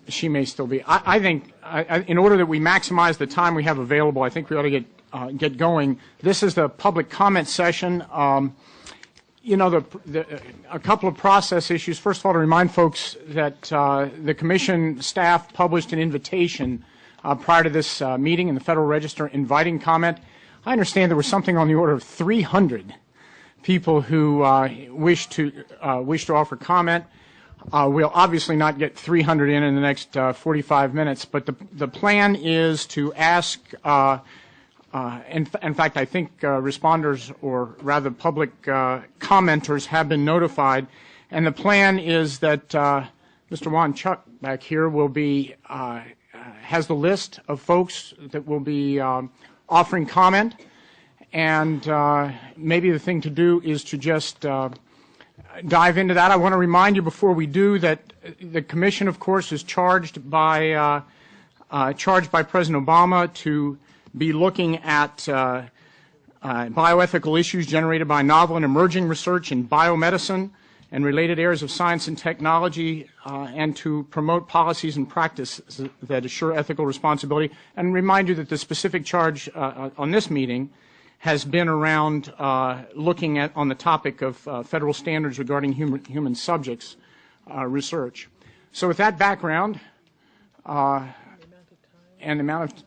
she may still be. I think in order that we maximize the time we have available, I think we ought to get going. This is the public comment session. You know, a couple of process issues. First of all, to remind folks that the Commission staff published an invitation prior to this meeting in the Federal Register inviting comment. I understand there was something on the order of 300 people who wish to offer comment. We'll obviously not get 300 in the next 45 minutes, but the plan is to ask. In fact, I think responders, or rather public commenters, have been notified, and the plan is that Mr. Juan Chuck back here will be has the list of folks that will be offering comment, and maybe the thing to do is to just dive into that. I want to remind you before we do that the Commission, of course, is charged by President Obama to be looking at bioethical issues generated by novel and emerging research in biomedicine and related areas of science and technology, and to promote policies and practices that assure ethical responsibility. And remind you that the specific charge on this meeting has been around looking on the topic of federal standards regarding human subjects research. So with that background and the amount of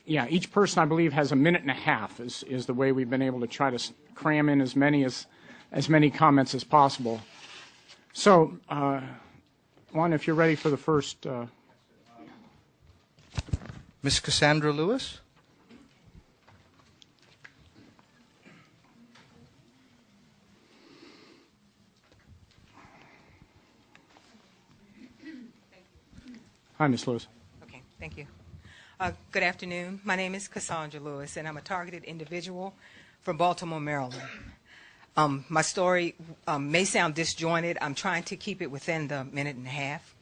each person, I believe, has a minute and a half is the way we've been able to try to cram in as many comments as possible. So, Juan, if you're ready for the first. Ms. Cassandra Lewis. Hi, Ms. Lewis. Okay, thank you. Good afternoon. My name is Cassandra Lewis, and I'm a targeted individual from Baltimore, Maryland. My story may sound disjointed. I'm trying to keep it within the minute and a half.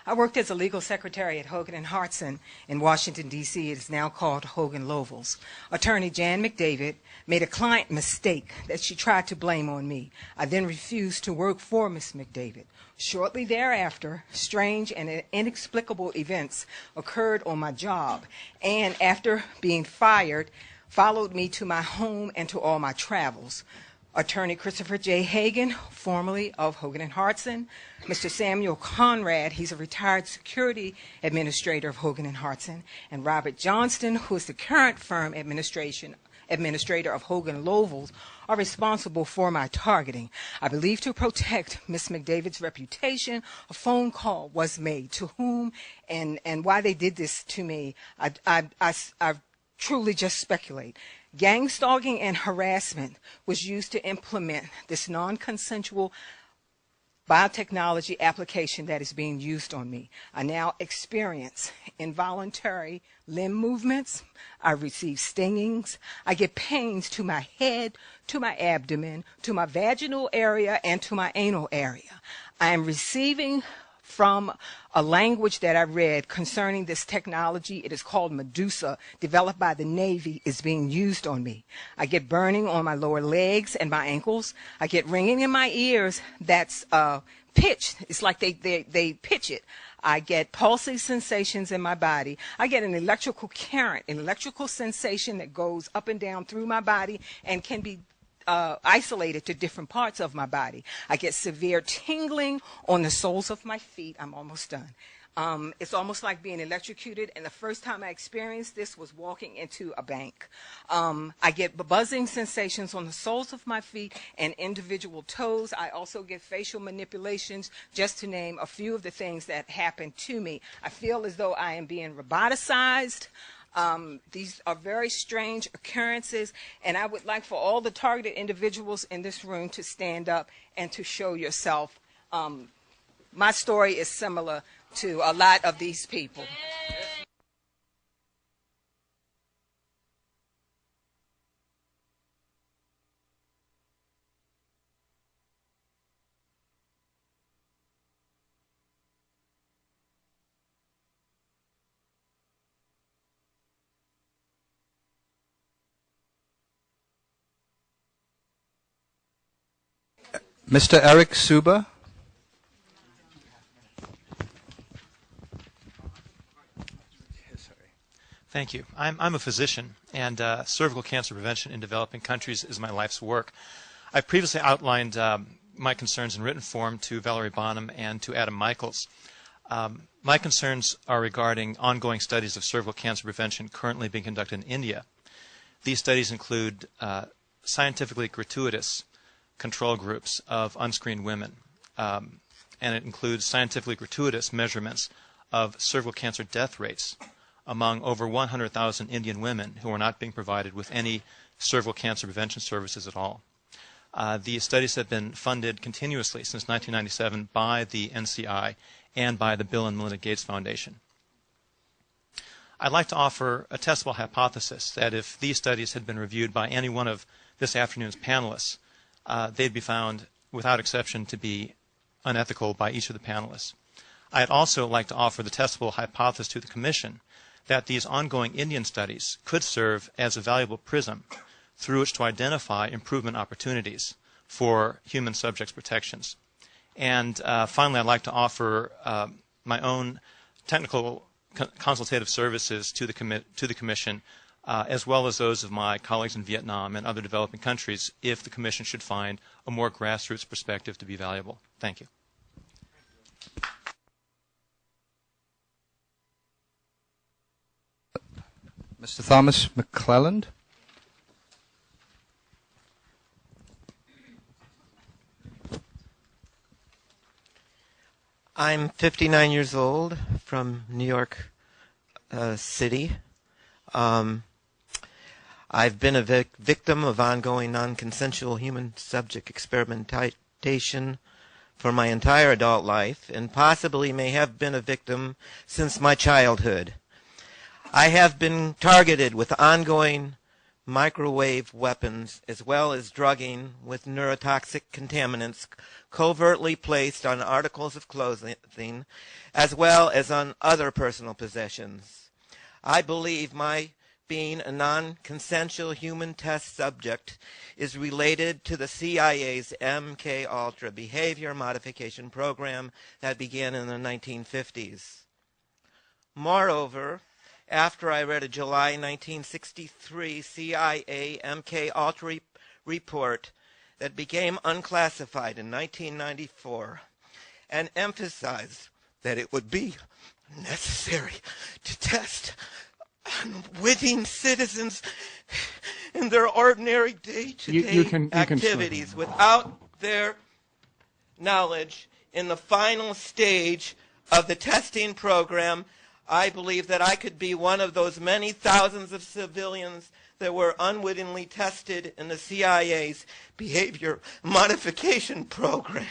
I worked as a legal secretary at Hogan & Hartson in Washington, D.C. It is now called Hogan Lovells. Attorney Jan McDavid made a client mistake that she tried to blame on me. I then refused to work for Ms. McDavid. Shortly thereafter, strange and inexplicable events occurred on my job, and after being fired, followed me to my home and to all my travels. Attorney Christopher J. Hagan, formerly of Hogan & Hartson, Mr. Samuel Conrad, he's a retired security administrator of Hogan & Hartson, and Robert Johnston, who is the current firm administrator of Hogan Lovells, are responsible for my targeting. I believe to protect Ms. McDavid's reputation, a phone call was made. To whom and why they did this to me, I truly just speculate. Gang stalking and harassment was used to implement this non-consensual biotechnology application that is being used on me. I now experience involuntary limb movements. I receive stingings. I get pains to my head, to my abdomen, to my vaginal area, and to my anal area. I am receiving from a language that I read concerning this technology. It is called Medusa, developed by the Navy, is being used on me. I get burning on my lower legs and my ankles. I get ringing in my ears that's pitched. It's like they pitch it. I get pulsing sensations in my body. I get an electrical current, an electrical sensation that goes up and down through my body and can be isolated to different parts of my body. I get severe tingling on the soles of my feet. I'm almost done. It's almost like being electrocuted, and the first time I experienced this was walking into a bank. I get buzzing sensations on the soles of my feet and individual toes. I also get facial manipulations, just to name a few of the things that happen to me. I feel as though I am being roboticized. These are very strange occurrences, and I would like for all the targeted individuals in this room to stand up and to show yourself. My story is similar to a lot of these people. Mr. Eric Suba. Thank you. I'm a physician, and cervical cancer prevention in developing countries is my life's work. I've previously outlined my concerns in written form to Valerie Bonham and to Adam Michaels. My concerns are regarding ongoing studies of cervical cancer prevention currently being conducted in India. These studies include scientifically gratuitous control groups of unscreened women, and it includes scientifically gratuitous measurements of cervical cancer death rates among over 100,000 Indian women who are not being provided with any cervical cancer prevention services at all. These studies have been funded continuously since 1997 by the NCI and by the Bill and Melinda Gates Foundation. I'd like to offer a testable hypothesis that if these studies had been reviewed by any one of this afternoon's panelists, they'd be found, without exception, to be unethical by each of the panelists. I'd also like to offer the testable hypothesis to the Commission that these ongoing Indian studies could serve as a valuable prism through which to identify improvement opportunities for human subjects' protections. And finally, I'd like to offer my own technical consultative services to the Commission, as well as those of my colleagues in Vietnam and other developing countries, if the Commission should find a more grassroots perspective to be valuable. Thank you. Mr. Thomas McClelland. I'm 59 years old from New York City. I've been a victim of ongoing non-consensual human subject experimentation for my entire adult life, and possibly may have been a victim since my childhood. I have been targeted with ongoing microwave weapons as well as drugging with neurotoxic contaminants covertly placed on articles of clothing as well as on other personal possessions. I believe my being a non-consensual human test subject is related to the CIA's MK-Ultra behavior modification program that began in the 1950s. Moreover, after I read a July 1963 CIA MK-Ultra report that became unclassified in 1994 and emphasized that it would be necessary to test unwitting citizens in their ordinary day-to-day activities without their knowledge in the final stage of the testing program, I believe that I could be one of those many thousands of civilians that were unwittingly tested in the CIA's behavior modification program.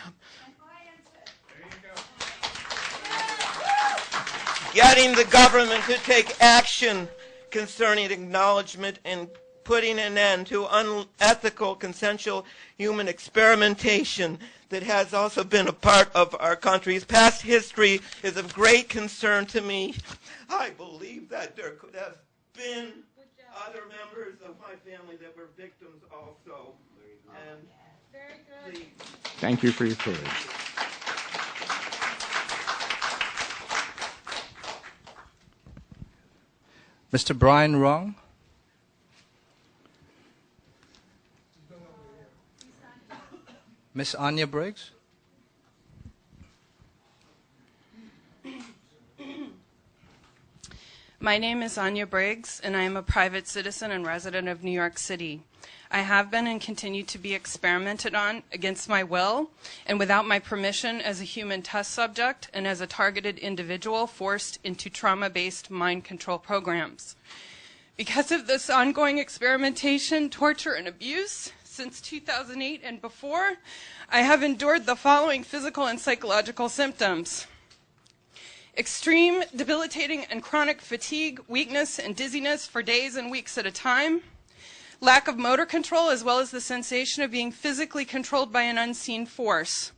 Getting the government to take action concerning acknowledgement and putting an end to unethical consensual human experimentation that has also been a part of our country's past history is of great concern to me. I believe that there could have been other members of my family that were victims also. And very good. Thank you for your courage. Mr. Brian Wrong. Miss Anya Briggs. My name is Anya Briggs, and I am a private citizen and resident of New York City. I have been and continue to be experimented on against my will and without my permission as a human test subject and as a targeted individual forced into trauma-based mind control programs. Because of this ongoing experimentation, torture, and abuse, since 2008 and before, I have endured the following physical and psychological symptoms: extreme, debilitating, and chronic fatigue, weakness, and dizziness for days and weeks at a time, lack of motor control, as well as the sensation of being physically controlled by an unseen force.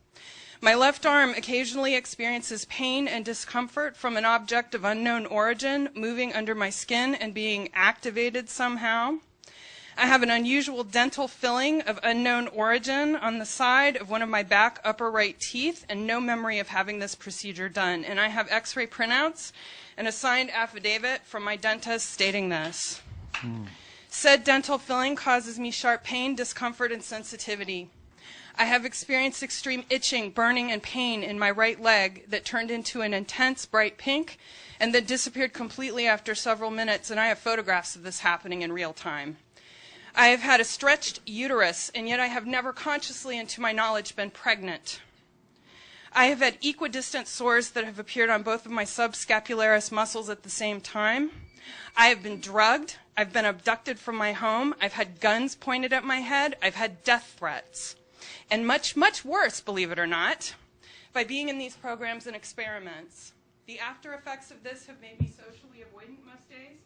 My left arm occasionally experiences pain and discomfort from an object of unknown origin moving under my skin and being activated somehow. I have an unusual dental filling of unknown origin on the side of one of my back upper right teeth and no memory of having this procedure done. And I have x-ray printouts and a signed affidavit from my dentist stating this. Said dental filling causes me sharp pain, discomfort, and sensitivity. I have experienced extreme itching, burning, and pain in my right leg that turned into an intense bright pink and that disappeared completely after several minutes, and I have photographs of this happening in real time. I have had a stretched uterus, and yet I have never consciously, and to my knowledge, been pregnant. I have had equidistant sores that have appeared on both of my subscapularis muscles at the same time. I have been drugged. I've been abducted from my home. I've had guns pointed at my head. I've had death threats. And much, much worse, believe it or not, by being in these programs and experiments. The after effects of this have made me socially avoidant most days,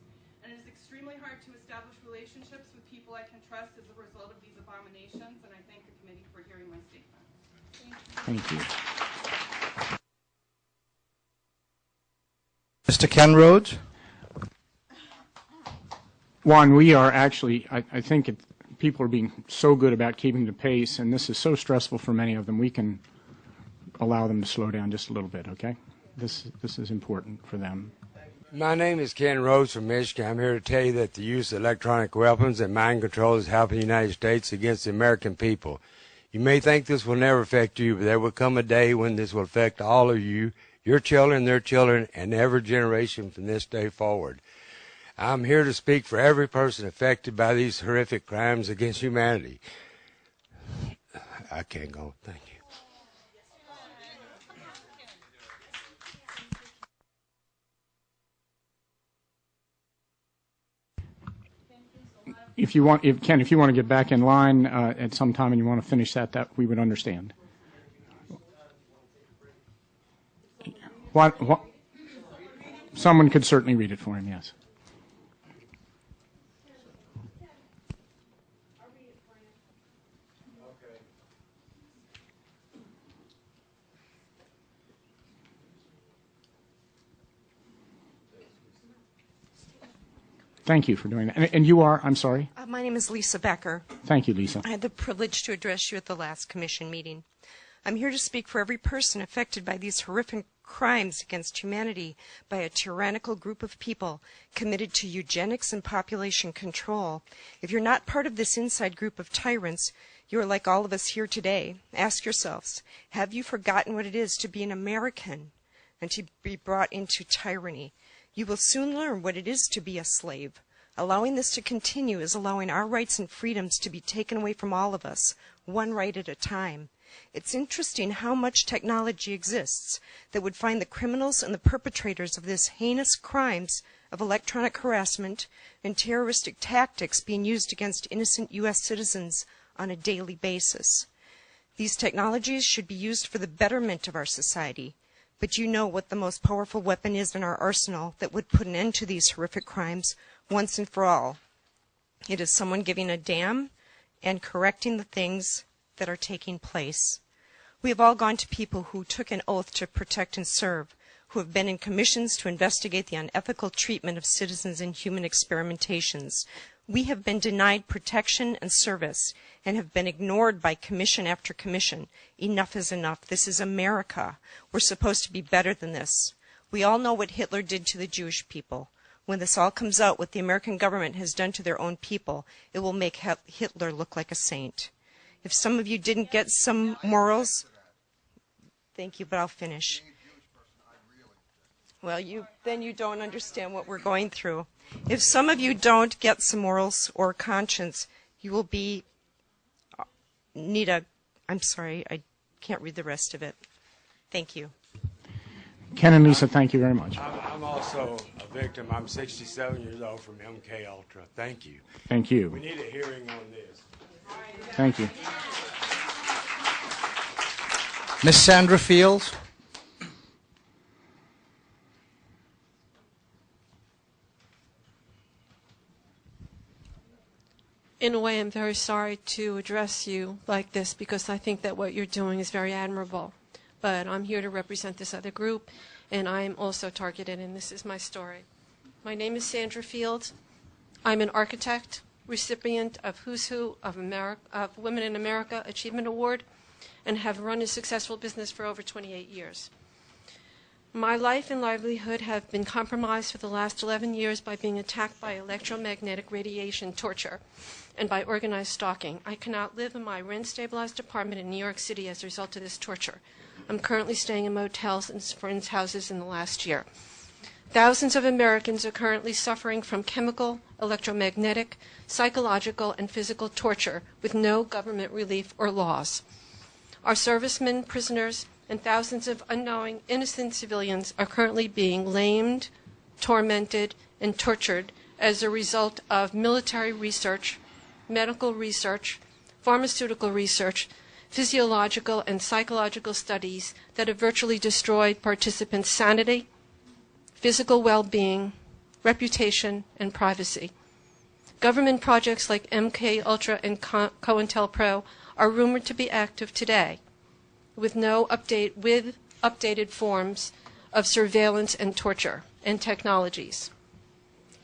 and it is extremely hard to establish relationships with people I can trust as a result of these abominations, and I thank the committee for hearing my statement. Thank you. Mr. Ken Rhodes? Juan, we are actually, I think people are being so good about keeping the pace, and this is so stressful for many of them, we can allow them to slow down just a little bit, okay? This is important for them. My name is Ken Rhodes from Michigan. I'm here to tell you that the use of electronic weapons and mind control is helping the United States against the American people. You may think this will never affect you, but there will come a day when this will affect all of you, your children, their children, and every generation from this day forward. I'm here to speak for every person affected by these horrific crimes against humanity. I can't go. Thank you. If you want, Ken, if you want to get back in line at some time and you want to finish that we would understand. What? Someone could certainly read it for him, yes. Thank you for doing that. And you are, I'm sorry? My name is Lisa Becker. Thank you, Lisa. I had the privilege to address you at the last commission meeting. I'm here to speak for every person affected by these horrific crimes against humanity by a tyrannical group of people committed to eugenics and population control. If you're not part of this inside group of tyrants, you are like all of us here today. Ask yourselves, have you forgotten what it is to be an American and to be brought into tyranny? You will soon learn what it is to be a slave. Allowing this to continue is allowing our rights and freedoms to be taken away from all of us, one right at a time. It's interesting how much technology exists that would find the criminals and the perpetrators of this heinous crimes of electronic harassment and terroristic tactics being used against innocent U.S. citizens on a daily basis. These technologies should be used for the betterment of our society. But you know what the most powerful weapon is in our arsenal that would put an end to these horrific crimes once and for all. It is someone giving a damn and correcting the things that are taking place. We have all gone to people who took an oath to protect and serve, who have been in commissions to investigate the unethical treatment of citizens in human experimentations. We have been denied protection and service and have been ignored by commission after commission. Enough is enough. This is America. We're supposed to be better than this. We all know what Hitler did to the Jewish people. When this all comes out, what the American government has done to their own people, it will make Hitler look like a saint. If some of you didn't get some morals, thank you, but I'll finish. Well, then you don't understand what we're going through. If some of you don't get some morals or conscience, you will I'm sorry, I can't read the rest of it. Thank you. Ken and Lisa, thank you very much. I'm also a victim. I'm 67 years old from MK Ultra. Thank you. Thank you. We need a hearing on this. Thank you. Miss Sandra Fields? In a way, I'm very sorry to address you like this because I think that what you're doing is very admirable. But I'm here to represent this other group, and I'm also targeted, and this is my story. My name is Sandra Fields. I'm an architect. recipient of Who's Who of Women in America Achievement Award, and have run a successful business for over 28 years. My life and livelihood have been compromised for the last 11 years by being attacked by electromagnetic radiation torture and by organized stalking. I cannot live in my rent-stabilized apartment in New York City as a result of this torture. I'm currently staying in motels and friends' houses in the last year. Thousands of Americans are currently suffering from chemical, electromagnetic, psychological, and physical torture with no government relief or laws. Our servicemen, prisoners, and thousands of unknowing, innocent civilians are currently being lamed, tormented, and tortured as a result of military research, medical research, pharmaceutical research, physiological and psychological studies that have virtually destroyed participants' sanity, physical well-being, reputation, and privacy. Government projects like MKUltra and COINTELPRO are rumored to be active today, with updated forms of surveillance and torture and technologies.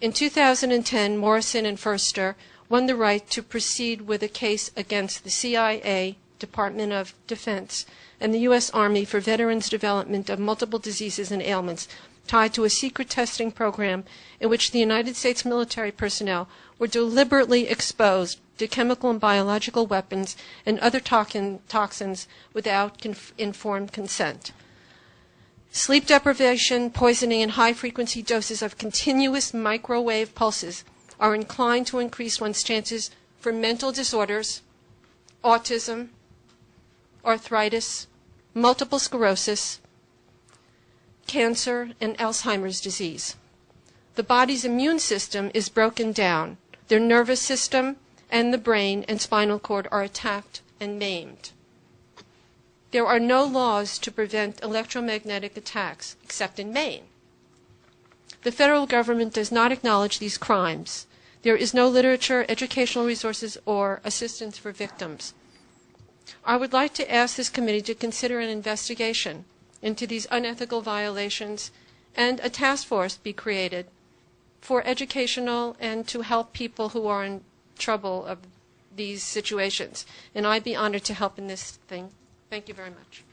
In 2010, Morrison and Furster won the right to proceed with a case against the CIA, Department of Defense, and the U.S. Army for veterans' development of multiple diseases and ailments tied to a secret testing program in which the United States military personnel were deliberately exposed to chemical and biological weapons and other toxins without informed consent. Sleep deprivation, poisoning, and high-frequency doses of continuous microwave pulses are inclined to increase one's chances for mental disorders, autism, arthritis, multiple sclerosis, cancer, and Alzheimer's disease. The body's immune system is broken down. Their nervous system and the brain and spinal cord are attacked and maimed. There are no laws to prevent electromagnetic attacks, except in Maine. The federal government does not acknowledge these crimes. There is no literature, educational resources, or assistance for victims. I would like to ask this committee to consider an investigation into these unethical violations and a task force be created for educational and to help people who are in trouble of these situations. And I'd be honored to help in this thing. Thank you very much.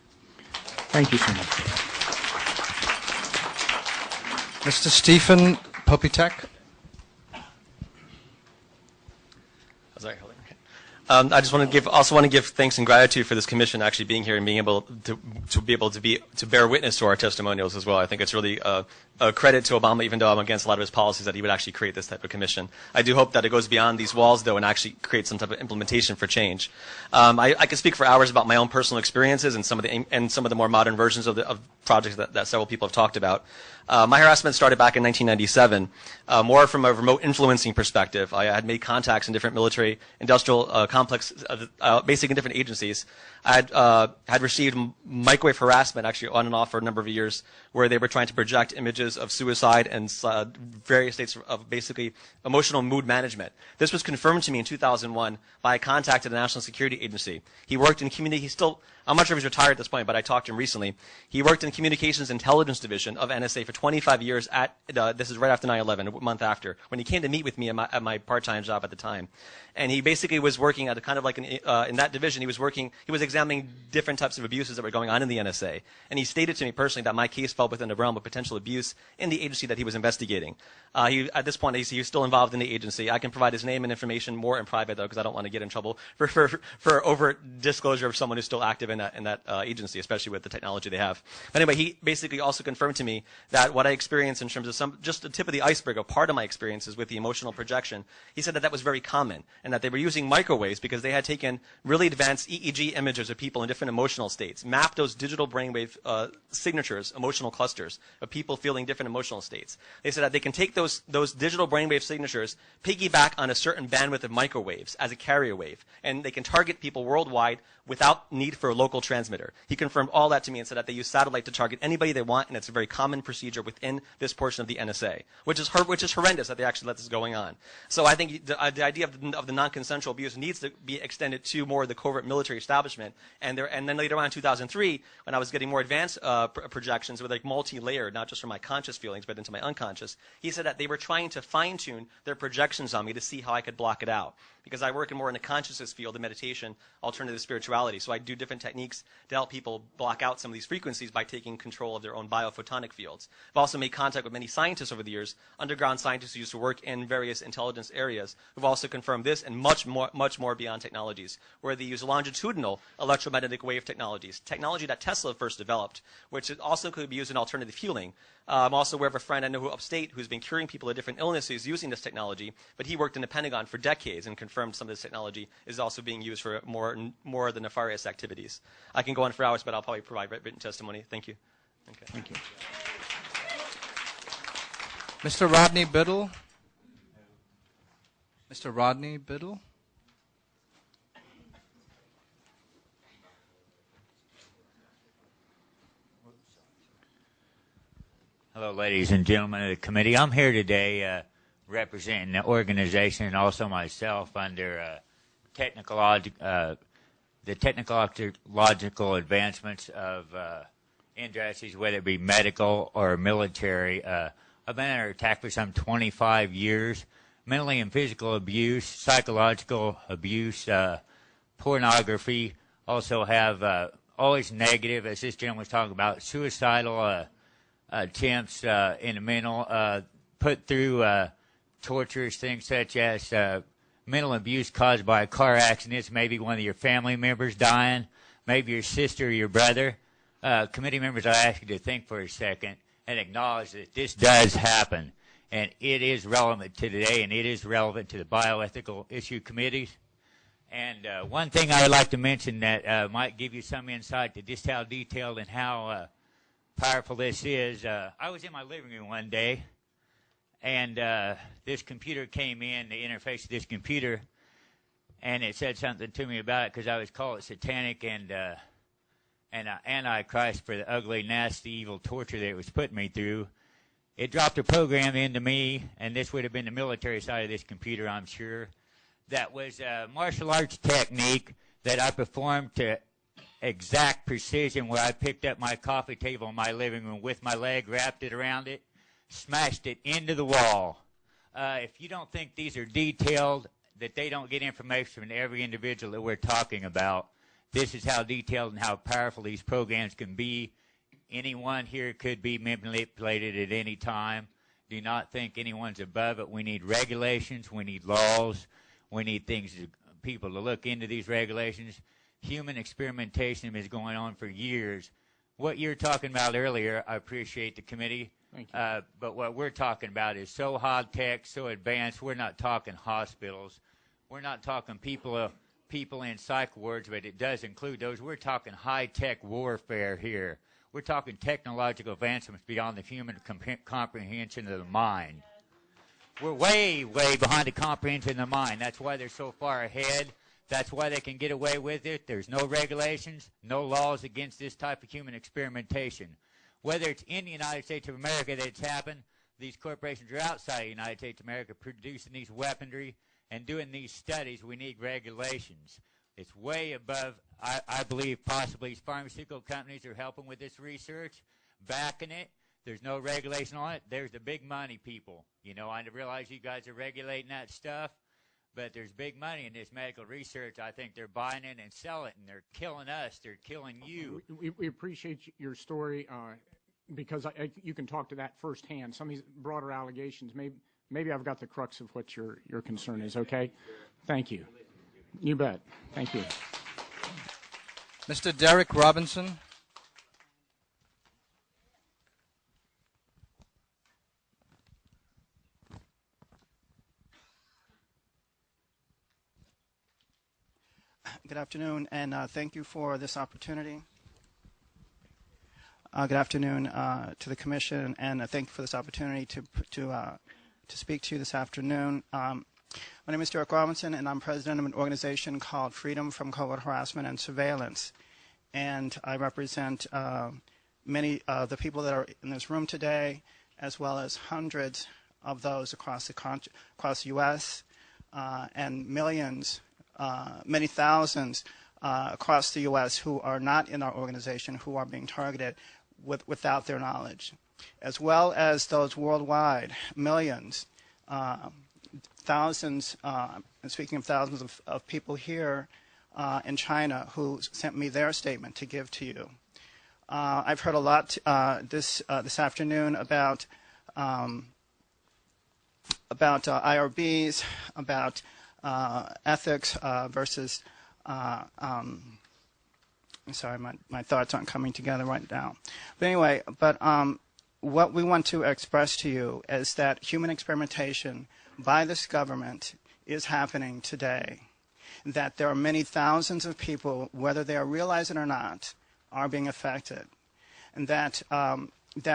Thank you so much. Mr. Stephen Popitek. I just want to give thanks and gratitude for this commission actually being here and being able to bear witness to our testimonials as well. I think it's really a credit to Obama, even though I'm against a lot of his policies, that he would actually create this type of commission. I do hope that it goes beyond these walls, though, and actually creates some type of implementation for change. I could speak for hours about my own personal experiences and some of the more modern versions of projects that several people have talked about. My harassment started back in 1997, more from a remote influencing perspective. I had made contacts in different military industrial complexes, basically in different agencies. I had received microwave harassment actually on and off for a number of years, where they were trying to project images of suicide and various states of basically emotional mood management. This was confirmed to me in 2001 by a contact at the National Security Agency. He worked in community, I'm not sure if he's retired at this point, but I talked to him recently. He worked in the Communications Intelligence Division of NSA for 25 years this is right after 9/11, a month after, when he came to meet with me at my part-time job at the time. And he basically was working at a kind of like in that division, he was examining different types of abuses that were going on in the NSA. And he stated to me personally that my case fell within the realm of potential abuse in the agency that he was investigating. At this point, he was still involved in the agency. I can provide his name and information more in private, though, because I don't want to get in trouble for overt disclosure of someone who's still active in that agency, especially with the technology they have. But anyway, he basically also confirmed to me that what I experienced in terms of just the tip of the iceberg of part of my experiences with the emotional projection, he said that was very common, and that they were using microwaves because they had taken really advanced EEG images of people in different emotional states, mapped those digital brainwave signatures, emotional clusters of people feeling different emotional states. They said that they can take those digital brainwave signatures, piggyback on a certain bandwidth of microwaves as a carrier wave, and they can target people worldwide without need for a local transmitter. He confirmed all that to me and said that they use satellite to target anybody they want, and it's a very common procedure within this portion of the NSA, which is horrendous that they actually let this going on. So I think the idea of the non-consensual abuse needs to be extended to more of the covert military establishment. And then later on in 2003, when I was getting more advanced projections with like multi-layered, not just from my conscious feelings, but into my unconscious, he said that they were trying to fine-tune their projections on me to see how I could block it out. Because I work more in the consciousness field of meditation, alternative spirituality. So I do different techniques to help people block out some of these frequencies by taking control of their own biophotonic fields. I've also made contact with many scientists over the years, underground scientists who used to work in various intelligence areas, who've also confirmed this and much more beyond technologies, where they use longitudinal electromagnetic wave technologies, technology that Tesla first developed, which also could be used in alternative healing. I'm also aware of a friend I know upstate who's been curing people of different illnesses using this technology, but he worked in the Pentagon for decades and confirmed some of this technology is also being used for more of the nefarious activities. I can go on for hours, but I'll probably provide written testimony. Thank you. Okay. Thank you. Mr. Rodney Biddle. Mr. Rodney Biddle. Hello, ladies and gentlemen of the committee. I'm here today representing the organization and also myself under the technological advancements of industries, whether it be medical or military. I've been under attack for some 25 years. Mentally and physical abuse, psychological abuse, pornography. Also have always negative, as this gentleman was talking about, suicidal attempts in the mental, put through torturous things such as mental abuse caused by car accidents, maybe one of your family members dying, maybe your sister or your brother. Committee members, I ask you to think for a second and acknowledge that this does happen, and it is relevant to today, and it is relevant to the bioethical issue committees. And one thing I would like to mention that might give you some insight to just how detailed and how powerful this is. I was in my living room one day, and this computer came in, the interface of this computer, and it said something to me about it because I was called satanic and antichrist for the ugly, nasty, evil torture that it was putting me through. It dropped a program into me, and this would have been the military side of this computer, I'm sure, that was a martial arts technique that I performed to exact precision, where I picked up my coffee table in my living room with my leg, wrapped it around it, smashed it into the wall. If you don't think these are detailed, that they don't get information from every individual that we're talking about, this is how detailed and how powerful these programs can be. Anyone here could be manipulated at any time. Do not think anyone's above it. We need regulations. We need laws. We need people to look into these regulations. Human experimentation is going on for years. What you're talking about earlier, I appreciate the committee. Thank you. But what we're talking about is so high-tech, so advanced. We're not talking hospitals. We're not talking people in psych wards, but it does include those. We're talking high-tech warfare here. We're talking technological advancements beyond the human comprehension of the mind. We're way, way behind the comprehension of the mind. That's why they're so far ahead. That's why they can get away with it. There's no regulations, no laws against this type of human experimentation. Whether it's in the United States of America that it's happened, these corporations are outside the United States of America producing these weaponry and doing these studies. We need regulations. It's way above, I believe, possibly pharmaceutical companies are helping with this research, backing it. There's no regulation on it. There's the big money people. You know, I realize you guys are regulating that stuff, but there's big money in this medical research. I think they're buying it and selling it, and they're killing us. They're killing you. We appreciate your story because you can talk to that firsthand. Some of these broader allegations, maybe I've got the crux of what your concern is, okay? Thank you. You bet. Thank you. Mr. Derek Robinson. Good afternoon, and thank you for this opportunity. Good afternoon to the Commission, and thank you for this opportunity to speak to you this afternoon. My name is Derek Robinson, and I'm president of an organization called Freedom from Covert Harassment and Surveillance. And I represent many of the people that are in this room today, as well as hundreds of those across the U.S., and millions, many thousands across the U.S. who are not in our organization, who are being targeted without their knowledge, as well as those worldwide, millions, thousands, and speaking of thousands of people here in China who sent me their statement to give to you. I've heard a lot this afternoon about IRBs, about ethics versus. I'm sorry, my thoughts aren't coming together right now. But anyway, what we want to express to you is that human experimentation by this government is happening today. That there are many thousands of people, whether they are realizing it or not, are being affected, and that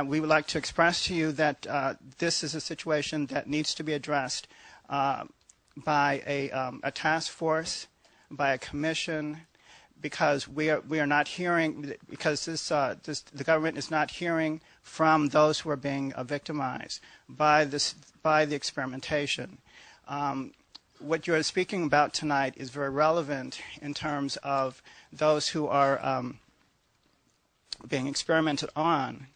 we would like to express to you that this is a situation that needs to be addressed by a task force, by a commission, because we are not hearing, because the government is not hearing from those who are being victimized by the experimentation. What you're speaking about tonight is very relevant in terms of those who are being experimented on.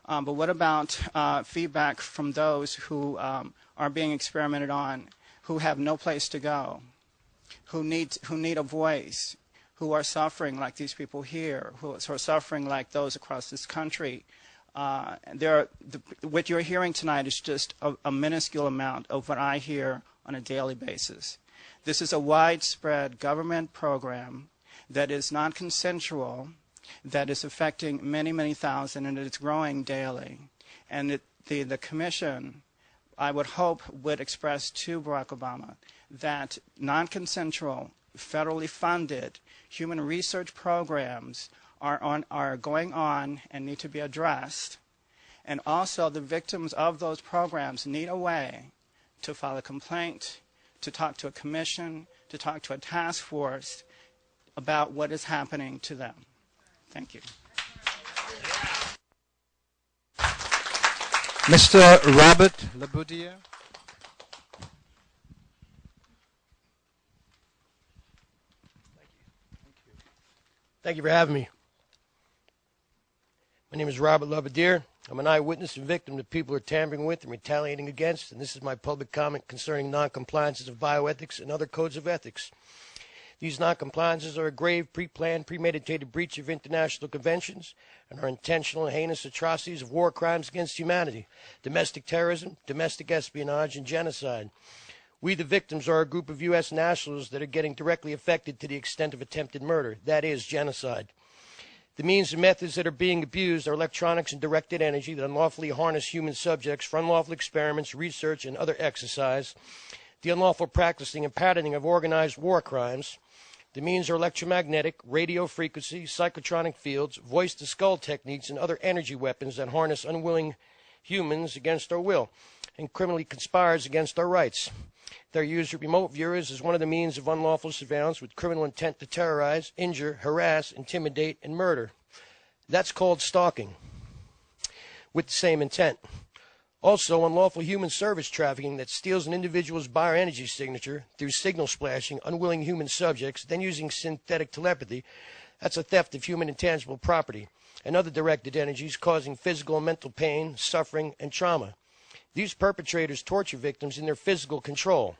But what about feedback from those who are being experimented on, who have no place to go, who need a voice, who are suffering like these people here, who are suffering like those across this country? What you're hearing tonight is just a minuscule amount of what I hear on a daily basis. This is a widespread government program that is non-consensual, that is affecting many, many thousand, and it's growing daily. And the commission, I would hope, would express to Barack Obama that non-consensual, federally funded human research programs are going on and need to be addressed. And also the victims of those programs need a way to file a complaint, to talk to a commission, to talk to a task force about what is happening to them. Thank you. Mr. Robert Laboudiere. Thank you for having me. My name is Robert Laboudiere. I'm an eyewitness and victim that people are tampering with and retaliating against, and this is my public comment concerning noncompliances of bioethics and other codes of ethics. These noncompliances are a grave, pre-planned, premeditated breach of international conventions and are intentional and heinous atrocities of war crimes against humanity, domestic terrorism, domestic espionage, and genocide. We, the victims, are a group of U.S. nationals that are getting directly affected to the extent of attempted murder. That is genocide. The means and methods that are being abused are electronics and directed energy that unlawfully harness human subjects for unlawful experiments, research, and other exercise, the unlawful practicing and patterning of organized war crimes. The means are electromagnetic, radio frequency, psychotronic fields, voice-to-skull techniques, and other energy weapons that harness unwilling humans against our will and criminally conspires against our rights. They're used with remote viewers as one of the means of unlawful surveillance with criminal intent to terrorize, injure, harass, intimidate, and murder. That's called stalking, with the same intent. Also, unlawful human service trafficking that steals an individual's bioenergy signature through signal splashing unwilling human subjects, then using synthetic telepathy. That's a theft of human intangible property and other directed energies causing physical and mental pain, suffering, and trauma. These perpetrators torture victims in their physical control.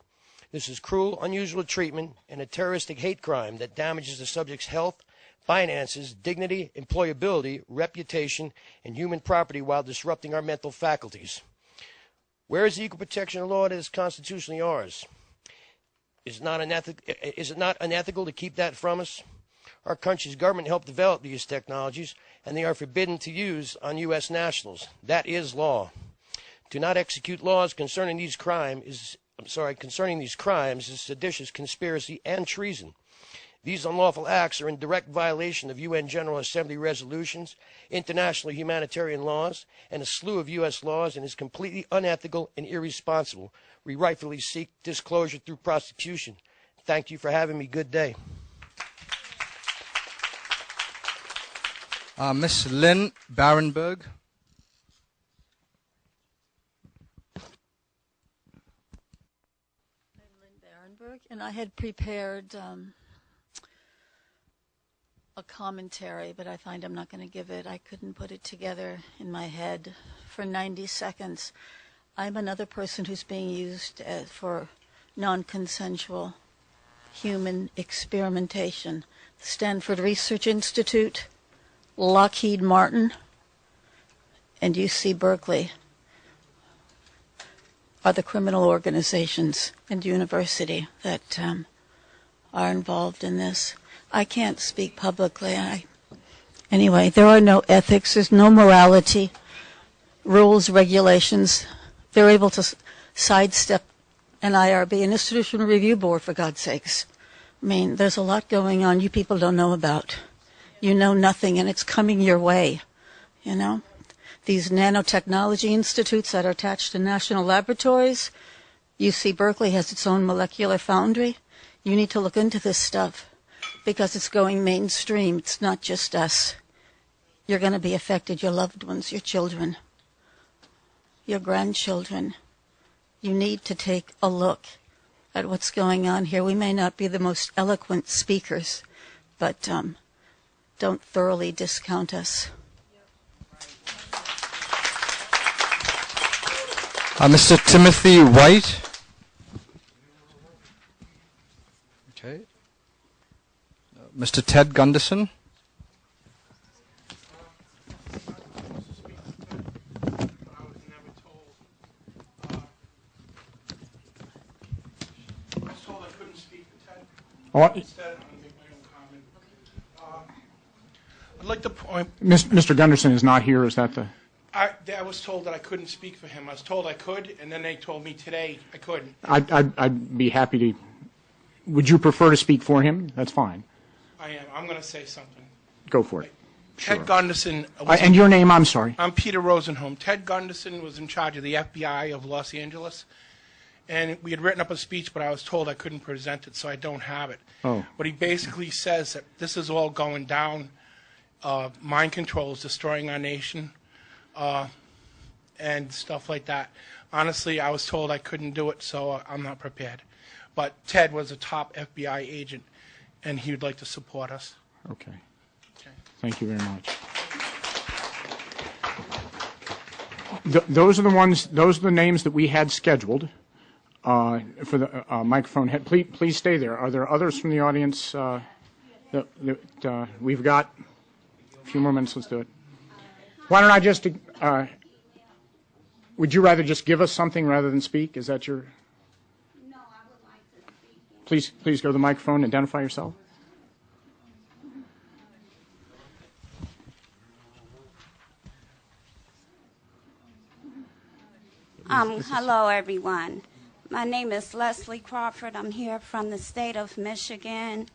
This is cruel, unusual treatment and a terroristic hate crime that damages the subject's health, finances, dignity, employability, reputation, and human property while disrupting our mental faculties. Where is the equal protection law that is constitutionally ours? Is it not unethical to keep that from us? Our country's government helped develop these technologies, and they are forbidden to use on U.S. nationals. That is law. To not execute laws concerning these crimes is seditious conspiracy and treason. These unlawful acts are in direct violation of UN General Assembly resolutions, international humanitarian laws, and a slew of U.S. laws, and is completely unethical and irresponsible. We rightfully seek disclosure through prosecution. Thank you for having me. Good day. Ms. Lynn Barenberg. And I had prepared a commentary, but I find I'm not going to give it. I couldn't put it together in my head for 90 seconds. I'm another person who's being used for non-consensual human experimentation. The Stanford Research Institute, Lockheed Martin, and UC Berkeley are the criminal organizations and university that are involved in this. I can't speak publicly. Anyway, there are no ethics. There's no morality, rules, regulations. They're able to sidestep an IRB, an Institutional Review Board, for God's sakes. I mean, there's a lot going on you people don't know about. You know nothing, and it's coming your way, you know. These nanotechnology institutes that are attached to national laboratories, UC Berkeley has its own molecular foundry. You need to look into this stuff because it's going mainstream. It's not just us. You're going to be affected, your loved ones, your children, your grandchildren. You need to take a look at what's going on here. We may not be the most eloquent speakers, but don't thoroughly discount us. Mr. Timothy White. Okay. Mr. Ted Gunderson. I'd like to point. Mr. Gunderson is not here. Is that the? I was told that I couldn't speak for him. I was told I could, and then they told me today I couldn't. I'd be happy to. Would you prefer to speak for him? That's fine. I am. I'm going to say something. Go for it. Sure. Ted Gunderson. And your name, I'm sorry. I'm Peter Rosenholm. Ted Gunderson was in charge of the FBI of Los Angeles. And we had written up a speech, but I was told I couldn't present it, so I don't have it. Oh. But he basically says that this is all going down. Mind control is destroying our nation, and stuff like that. Honestly, I was told I couldn't do it, so I'm not prepared. But Ted was a top FBI agent, and he would like to support us. Okay. Thank you very much. Those are the ones. Those are the names that we had scheduled for the microphone. Please stay there. Are there others from the audience that we've got? A few more minutes. Let's do it. Why don't I just? Would you rather just give us something rather than speak? Is that your? No, I would like to speak. Please go to the microphone. Identify yourself. Hello, everyone. My name is Leslie Crawford. I'm here from the state of Michigan.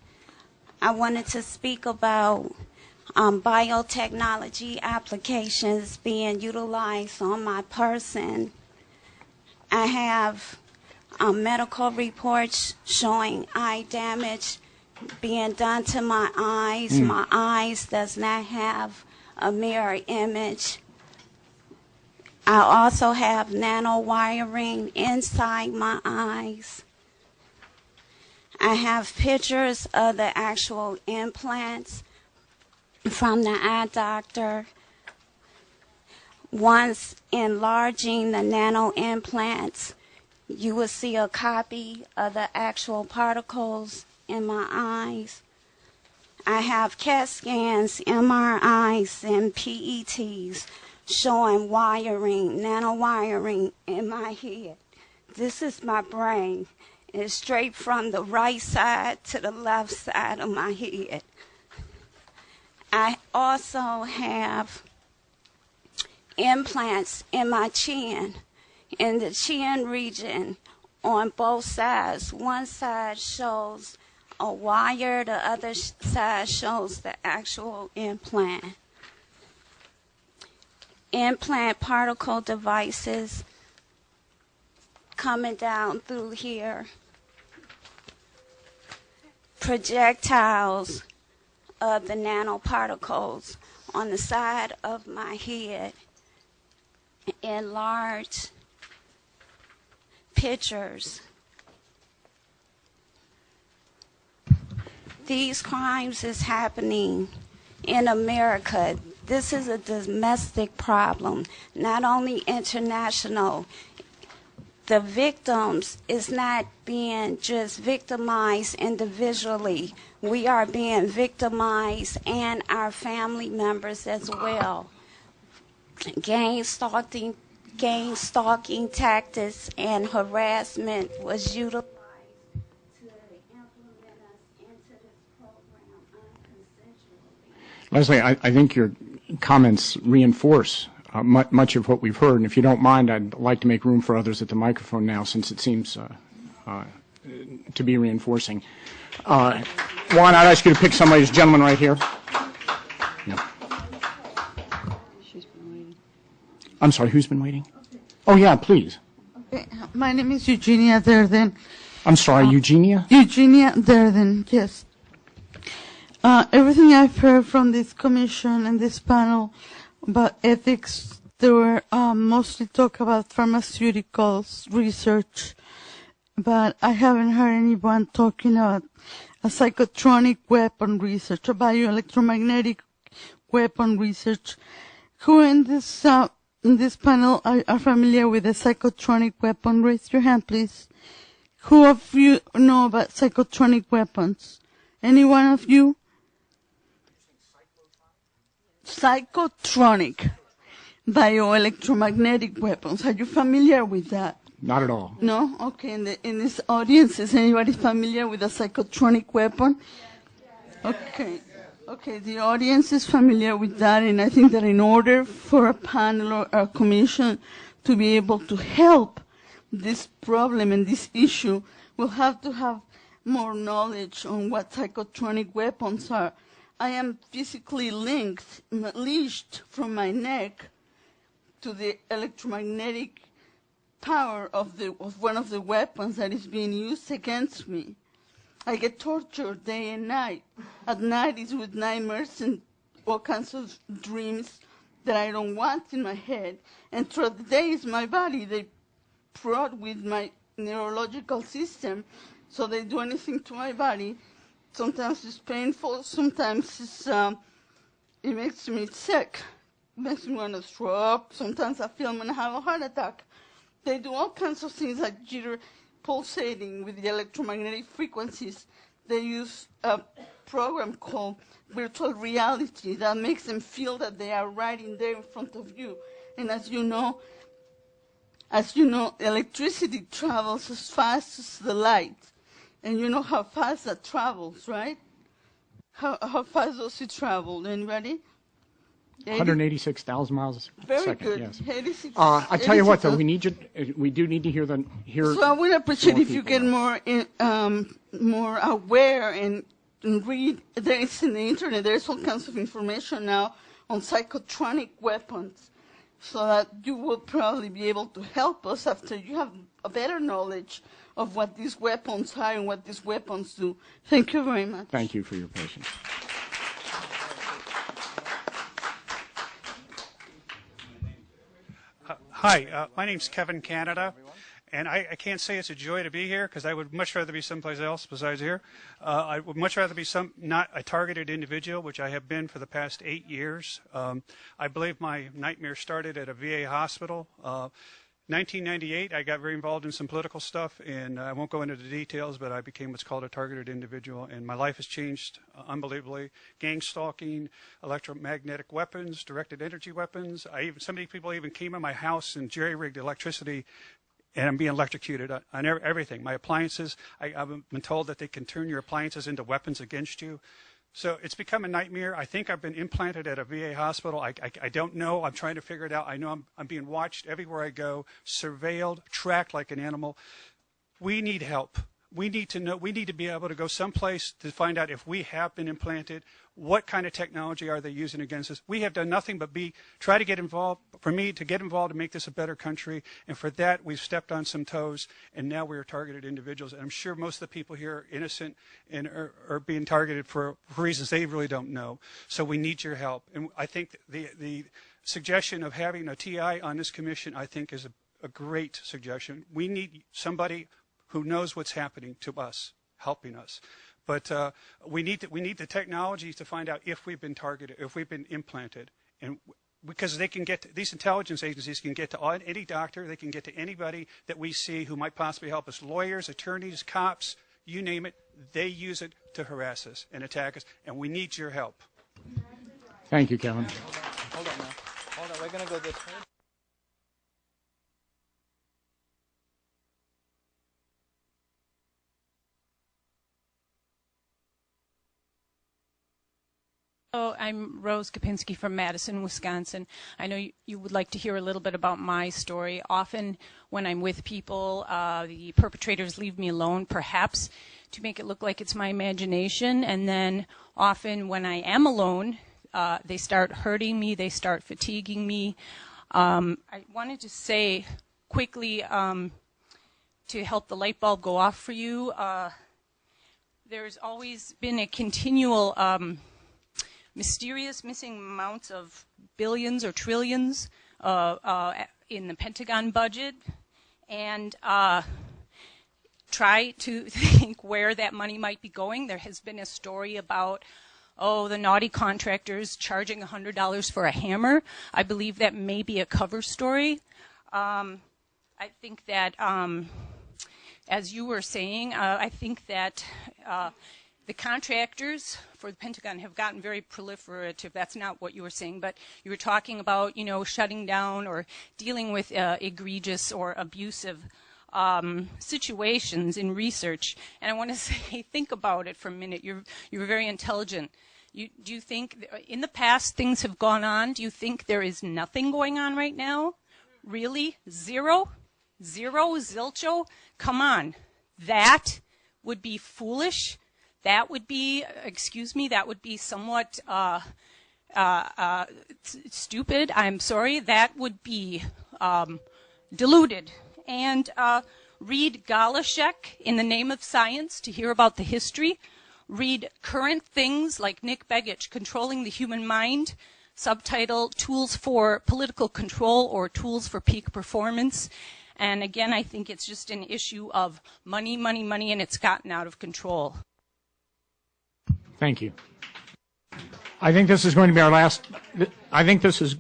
I wanted to speak about biotechnology applications being utilized on my person. I have medical reports showing eye damage being done to my eyes. My eyes does not have a mirror image. I also have nanowiring inside my eyes. I have pictures of the actual implants from the eye doctor. Once enlarging the nano implants, you will see a copy of the actual particles in my eyes. I have CAT scans, MRIs, and PETs showing wiring, nanowiring in my head. This is my brain. It's straight from the right side to the left side of my head. I also have implants in my chin, in the chin region on both sides. One side shows a wire, the other side shows the actual implant. Implant particle devices coming down through here. Projectiles of the nanoparticles on the side of my head. Enlarged pictures these crimes is happening in America. This is a domestic problem, not only international. The victims is not being just victimized individually. We are being victimized and our family members as well. Gang stalking tactics and harassment was utilized to implement us into this program unconsensually. Leslie, I think your comments reinforce much of what we've heard, and if you don't mind, I'd like to make room for others at the microphone now, since it seems to be reinforcing. Juan, I'd ask you to pick somebody, this gentleman right here. Yeah. I'm sorry, who's been waiting? Oh, yeah, please. Okay. My name is Eugenia Derden. I'm sorry, Eugenia? Eugenia Derden, yes. Everything I've heard from this commission and this panel about ethics, they were mostly talk about pharmaceuticals research, but I haven't heard anyone talking about a psychotronic weapon research, a bioelectromagnetic weapon research. Who in this panel are familiar with a psychotronic weapon? Raise your hand, please. Who of you know about psychotronic weapons? Any one of you? Psychotronic bioelectromagnetic weapons. Are you familiar with that? Not at all. No? Okay. In this audience, is anybody familiar with a psychotronic weapon? Okay. Okay, the audience is familiar with that, and I think that in order for a panel or a commission to be able to help this problem and this issue, we'll have to have more knowledge on what psychotronic weapons are. I am physically leashed from my neck to the electromagnetic power of one of the weapons that is being used against me. I get tortured day and night. At night is with nightmares and all kinds of dreams that I don't want in my head. And throughout the day is my body. They prod with my neurological system, so they do anything to my body. Sometimes it's painful. Sometimes it makes me sick. It makes me want to throw up. Sometimes I feel I'm going to have a heart attack. They do all kinds of things like jitter, pulsating with the electromagnetic frequencies. They use a program called virtual reality that makes them feel that they are right in there in front of you. And as you know, electricity travels as fast as the light. And you know how fast that travels, right? How fast does it travel? Anybody? 186,000 miles a Very second. good. Yes. 86, I tell you what, though, we do need to hear So I would appreciate if you get more aware and read. There is in the internet. There's all kinds of information now on psychotronic weapons, so that you will probably be able to help us after you have a better knowledge of what these weapons are and what these weapons do. Thank you very much. Thank you for your patience. Hi, my name's Kevin Canada, and I can't say it's a joy to be here because I would much rather be someplace else besides here. I would much rather be not a targeted individual, which I have been for the past 8 years. I believe my nightmare started at a VA hospital. 1998, I got very involved in some political stuff, and I won't go into the details, but I became what's called a targeted individual, and my life has changed unbelievably. Gang stalking, electromagnetic weapons, directed energy weapons. Some people even came in my house and jerry-rigged electricity, and I'm being electrocuted on everything. My appliances, I've been told that they can turn your appliances into weapons against you. So it's become a nightmare. I think I've been implanted at a VA hospital. I don't know. I'm trying to figure it out. I know I'm being watched everywhere I go, surveilled, tracked like an animal. We need help. We need to know. We need to be able to go someplace to find out if we have been implanted. What kind of technology are they using against us? We have done nothing but try to get involved. For me to get involved to make this a better country, and for that we've stepped on some toes, and now we're targeted individuals. And I'm sure most of the people here are innocent and are being targeted for reasons they really don't know. So we need your help. And I think the suggestion of having a TI on this commission, I think, is a great suggestion. We need somebody who knows what's happening to us, helping us. But we need the technologies to find out if we've been targeted, if we've been implanted, and because they can get these intelligence agencies can get to any doctor, they can get to anybody that we see who might possibly help us, lawyers, attorneys, cops, you name it. They use it to harass us and attack us, and we need your help. Thank you, Kevin. Hold on now. Hold on. We're going to go this way. Hello, I'm Rose Kopinski from Madison, Wisconsin. I know you would like to hear a little bit about my story. Often when I'm with people, the perpetrators leave me alone, perhaps to make it look like it's my imagination. And then often when I am alone, they start hurting me, they start fatiguing me. I wanted to say quickly to help the light bulb go off for you, there's always been a continual mysterious missing amounts of billions or trillions in the Pentagon budget, and try to think where that money might be going. There has been a story about, the naughty contractors charging $100 for a hammer. I believe that may be a cover story. I think that, as you were saying, I think that the contractors for the Pentagon have gotten very proliferative. That's not what you were saying, but you were talking about, shutting down or dealing with egregious or abusive situations in research. And I want to say, think about it for a minute. You're very intelligent. Do you think in the past things have gone on? Do you think there is nothing going on right now? Really? Zero? Zilcho? Come on. That would be foolish. That would be, that would be somewhat stupid. I'm sorry. That would be deluded. And read Galashek, In the Name of Science, to hear about the history. Read current things like Nick Begich, Controlling the Human Mind, subtitle Tools for Political Control or Tools for Peak Performance. And again, I think it's just an issue of money, money, money, and it's gotten out of control. Thank you. I think this is going to be our last. I think this is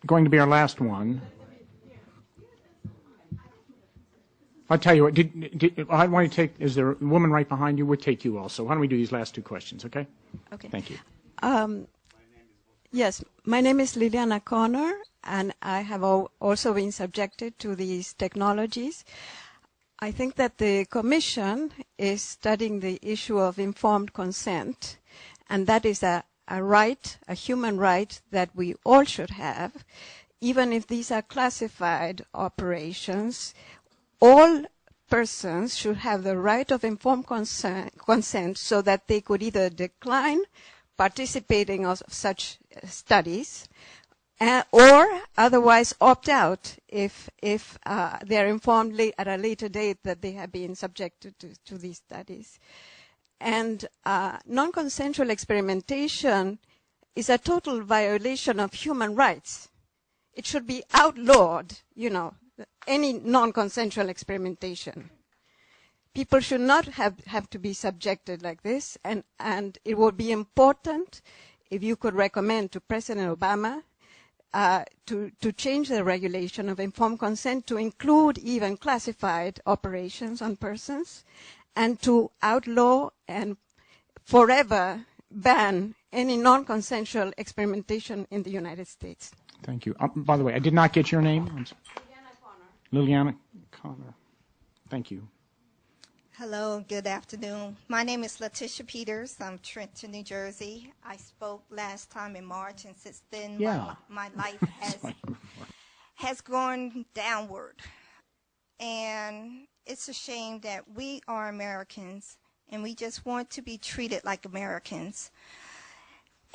going to be our last one. I'll tell you what. I want to take. Is there a woman right behind you? We'll take you also. Why don't we do these last two questions? Okay. Okay. Thank you. Yes, my name is Liliana Connor, and I have also been subjected to these technologies. I think that the Commission is studying the issue of informed consent, and that is a right, a human right that we all should have, even if these are classified operations. All persons should have the right of informed consent so that they could either decline participating of such studies or otherwise opt out if they're informed at a later date that they have been subjected to these studies. And non-consensual experimentation is a total violation of human rights. It should be outlawed, any non-consensual experimentation. People should not have to be subjected like this, and it would be important if you could recommend to President Obama to change the regulation of informed consent to include even classified operations on persons, and to outlaw and forever ban any non-consensual experimentation in the United States. Thank you. By the way, I did not get your name. Liliana Connor. Thank you. Hello, good afternoon. My name is Letitia Peters. I'm Trenton, New Jersey. I spoke last time in March, and since then my life has gone downward. And it's a shame that we are Americans, and we just want to be treated like Americans.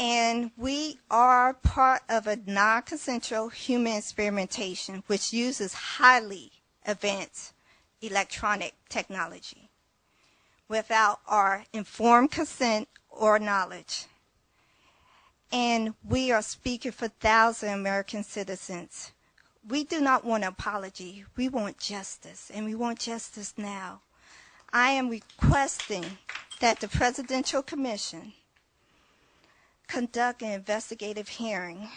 And we are part of a non-consensual human experimentation, which uses highly advanced electronic technology without our informed consent or knowledge. And we are speaking for thousands of American citizens. We do not want an apology. We want justice, and we want justice now. I am requesting that the Presidential Commission conduct an investigative hearing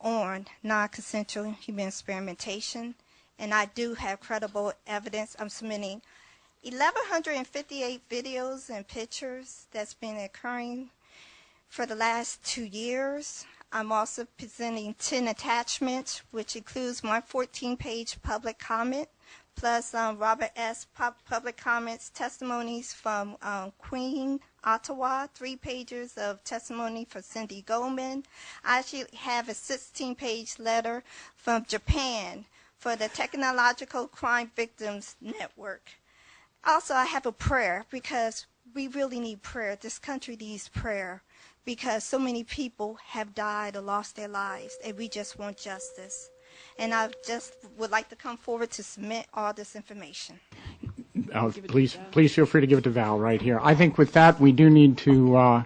on non-consensual human experimentation, and I do have credible evidence. I'm submitting 1,158 videos and pictures that's been occurring for the last 2 years. I'm also presenting 10 attachments, which includes my 14-page public comment, plus Robert S. public comments, testimonies from Queen Ottawa, 3 pages of testimony for Cindy Goldman. I actually have a 16-page letter from Japan for the Technological Crime Victims Network. Also, I have a prayer because we really need prayer. This country needs prayer because so many people have died or lost their lives, and we just want justice. And I just would like to come forward to submit all this information. Please feel free to give it to Val right here. I think with that we do need to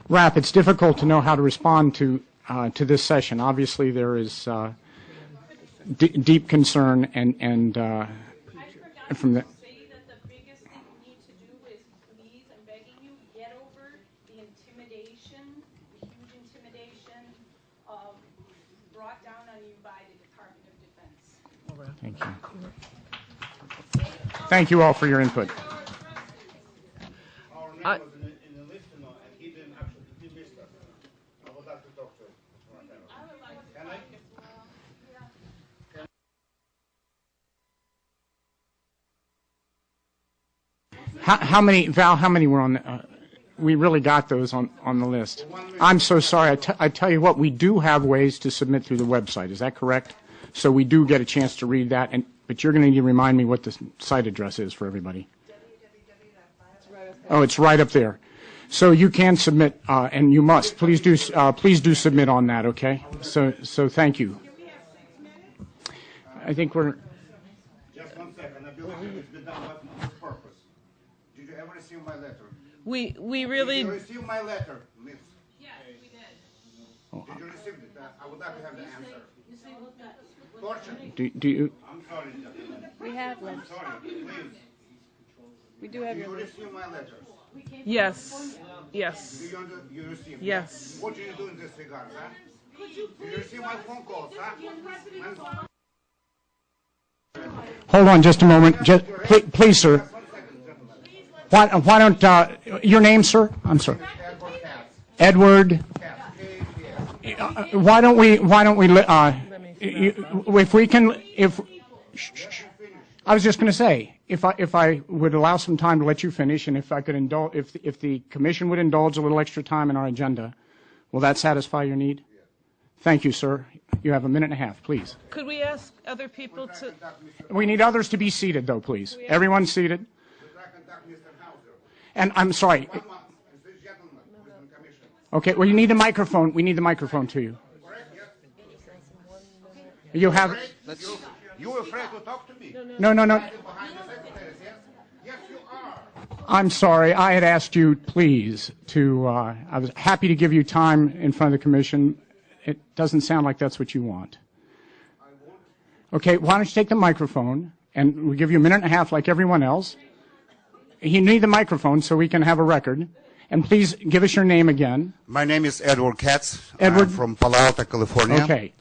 wrap. It's difficult to know how to respond to this session. Obviously, there is deep concern and from the. Thank you. Thank you all for your input. How many, Val, how many were on the, we really got those on the list. I'm so sorry. I tell you what, we do have ways to submit through the website. Is that correct? So we do get a chance to read that, but you're going to need to remind me what the site address is for everybody. Oh, it's right up there. So you can submit, and you must. Please do submit on that, okay? So thank you. I think we're. Just 1 second. I believe it's been done with purpose. Did you ever receive my letter? We really. Did you receive my letter, Liz? Yes, we did. Did you receive it? I would like to have the answer. Torture. Do you? I'm sorry, gentlemen. We have letters. I'm sorry, please. We do have your your letters. Did you receive my letters? Yes. Yes. You received? Yes. What do you do in this regard, huh? Did you receive my phone calls, huh? Hold on just a moment. Please, sir. Why don't, your name, sir? I'm sorry. Edward. Why don't we, if we can, I was just going to say, if I would allow some time to let you finish, and if I could indulge, if the commission would indulge a little extra time in our agenda, will that satisfy your need? Thank you, sir. You have a minute and a half, please. Could we ask other people to? We need others to be seated, though, please. Everyone seated. And I'm sorry. Okay, well, you need the microphone. We need the microphone to you. You have. You're afraid to talk to me? No. Yes, you are. I'm sorry. I had asked you, please, to. I was happy to give you time in front of the commission. It doesn't sound like that's what you want. Okay, why don't you take the microphone, and we'll give you a minute and a half like everyone else. You need the microphone so we can have a record. And please give us your name again. My name is Edward Katz. Edward? I'm from Palo Alto, California. Okay.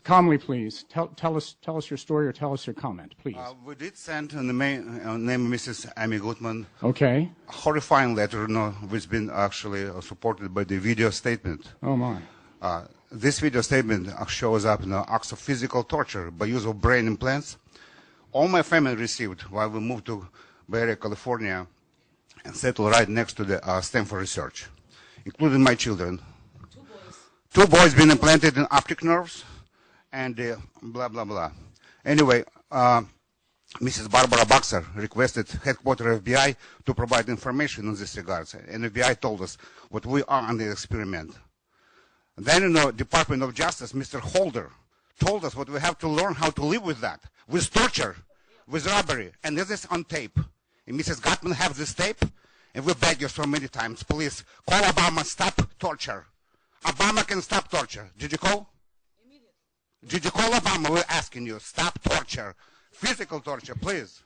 Calmly, please. Tell us your story or tell us your comment, please. We did send the name Mrs. Amy Goodman. Okay. A horrifying letter, which has been actually supported by the video statement. Oh, my. This video statement shows up acts of physical torture by use of brain implants. All my family received while we moved to Bay Area, California, and settled right next to the Stanford Research, including my children. 2 boys been implanted in optic nerves, and blah, blah, blah. Anyway, Mrs. Barbara Boxer requested headquarters FBI to provide information in this regard, and FBI told us what we are on the experiment. Then in the Department of Justice, Mr. Holder told us what we have to learn how to live with that, with torture, with robbery, and this is on tape. And Mrs. Gottman has this tape, and we beg you so many times, please, call Obama, stop torture. Obama can stop torture. Did you call? Did you call Obama? We're asking you, stop torture. Physical torture, please.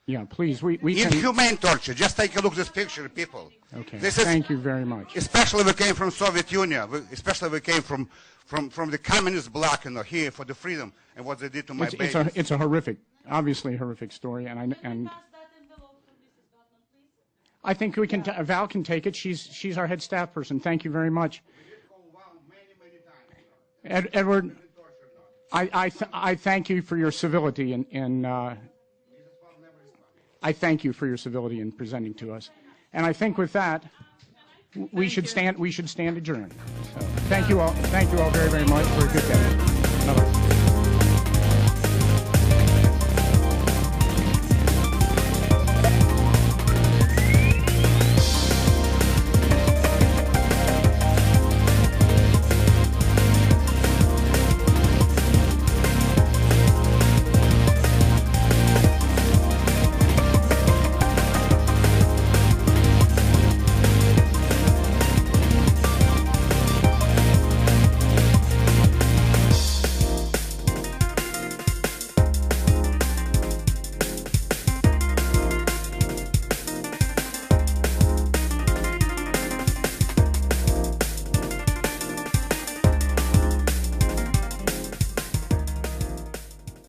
Yeah, please, we can... Inhumane torture. Just take a look at this picture, people. Okay, This is, thank you very much. especially we came from Soviet Union, especially we came from the communist bloc, here for the freedom, and what they did to my babies. It's a horrific, obviously horrific story, and I think we can. Val can take it. She's our head staff person. Thank you very much, Edward. I thank you for your civility and I thank you for your civility in presenting to us, and I think with that we should stand adjourned. So, thank you all very very much for a good day. Bye-bye.